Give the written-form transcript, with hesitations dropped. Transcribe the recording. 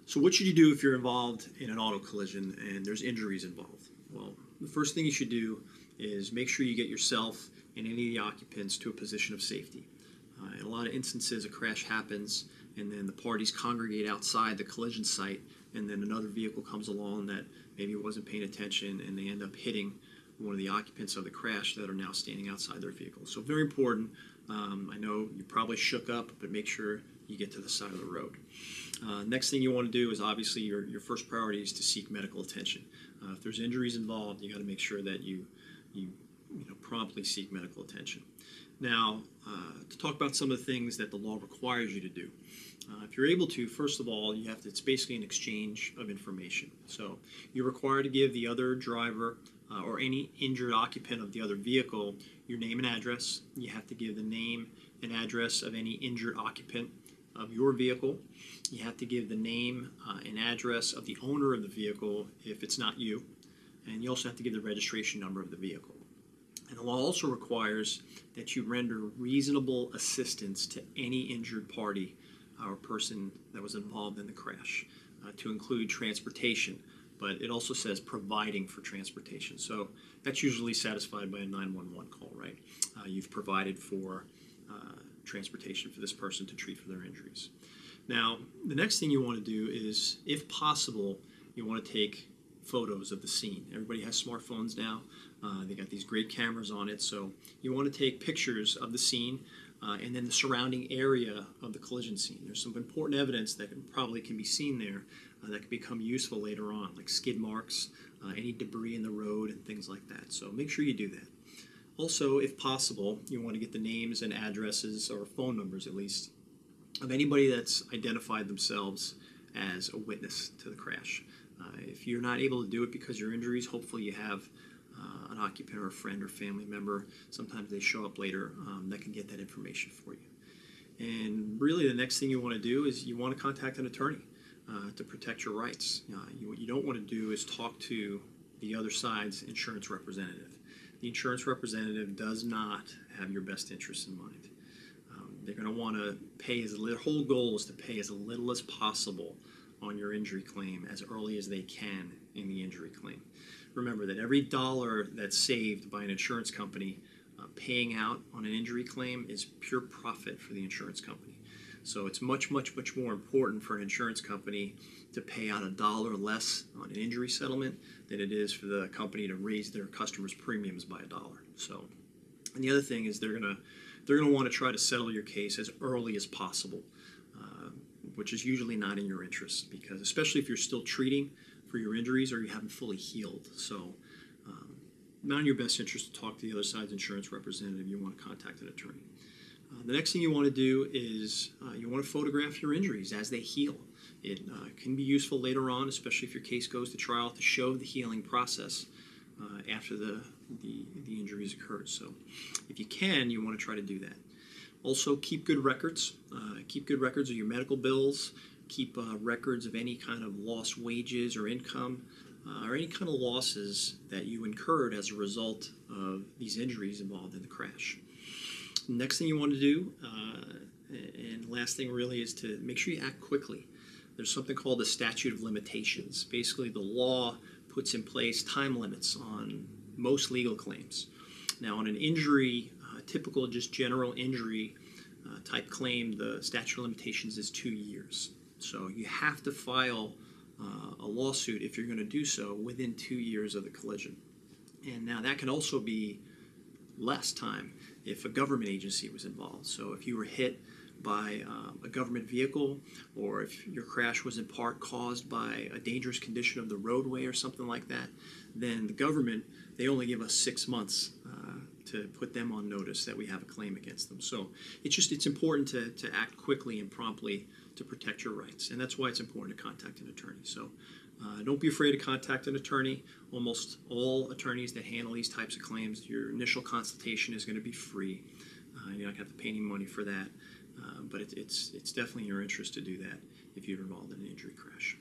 So what should you do if you're involved in an auto collision and there's injuries involved? Well, the first thing you should do is make sure you get yourself and any of the occupants to a position of safety. In a lot of instances, a crash happens and then the parties congregate outside the collision site, and then another vehicle comes along that maybe wasn't paying attention and they end up hitting one of the occupants of the crash that are now standing outside their vehicle. So very important. I know you probably shook up, but make sure you get to the side of the road. Next thing you want to do is obviously your first priority is to seek medical attention. If there's injuries involved, you got to make sure that you promptly seek medical attention. Now, to talk about some of the things that the law requires you to do. If you're able to, first of all, it's basically an exchange of information. So you're required to give the other driver or any injured occupant of the other vehicle your name and address. You have to give the name and address of any injured occupant of your vehicle. You have to give the name and address of the owner of the vehicle if it's not you. And you also have to give the registration number of the vehicle. And the law also requires that you render reasonable assistance to any injured party or person that was involved in the crash, to include transportation. But it also says providing for transportation. So that's usually satisfied by a 911 call, right? You've provided for transportation for this person to treat for their injuries. Now, the next thing you want to do is, if possible, you want to take photos of the scene. Everybody has smartphones now. They got these great cameras on it, so you want to take pictures of the scene and then the surrounding area of the collision scene. There's some important evidence that probably can be seen there that can become useful later on, like skid marks, any debris in the road, and things like that. So make sure you do that. Also, if possible, you want to get the names and addresses, or phone numbers at least, of anybody that's identified themselves as a witness to the crash. If you're not able to do it because of your injuries, hopefully you have an occupant or a friend or family member. Sometimes they show up later that can get that information for you. And really the next thing you want to do is you want to contact an attorney to protect your rights. What you don't want to do is talk to the other side's insurance representative. The insurance representative does not have your best interests in mind. They're going to want to pay their whole goal is to pay as little as possible on your injury claim as early as they can in the injury claim. Remember that every dollar that's saved by an insurance company paying out on an injury claim is pure profit for the insurance company. So it's much, much, much more important for an insurance company to pay out $1 less on an injury settlement than it is for the company to raise their customers' premiums by $1. So, and the other thing is they're gonna want to try to settle your case as early as possible, which is usually not in your interest, because especially if you're still treating for your injuries or you haven't fully healed. So not in your best interest to talk to the other side's insurance representative. You want to contact an attorney. The next thing you want to do is you want to photograph your injuries as they heal. It can be useful later on, especially if your case goes to trial, to show the healing process after the injuries occurred. So if you can, you want to try to do that. Also, keep good records. Keep good records of your medical bills. Keep records of any kind of lost wages or income, or any kind of losses that you incurred as a result of these injuries involved in the crash. Next thing you want to do, and last thing really, is to make sure you act quickly. There's something called the statute of limitations. Basically, the law puts in place time limits on most legal claims. Now, on an injury, typical just general injury type claim, the statute of limitations is 2 years. So you have to file a lawsuit, if you're going to do so, within 2 years of the collision. And now that can also be less time if a government agency was involved. So if you were hit by a government vehicle, or if your crash was in part caused by a dangerous condition of the roadway or something like that, then the government, they only give us 6 months to put them on notice that we have a claim against them. So it's important to act quickly and promptly to protect your rights, and that's why it's important to contact an attorney. So don't be afraid to contact an attorney. Almost all attorneys that handle these types of claims, your initial consultation is going to be free. You're not going to have to pay any money for that, but it's definitely in your interest to do that if you're involved in an injury crash.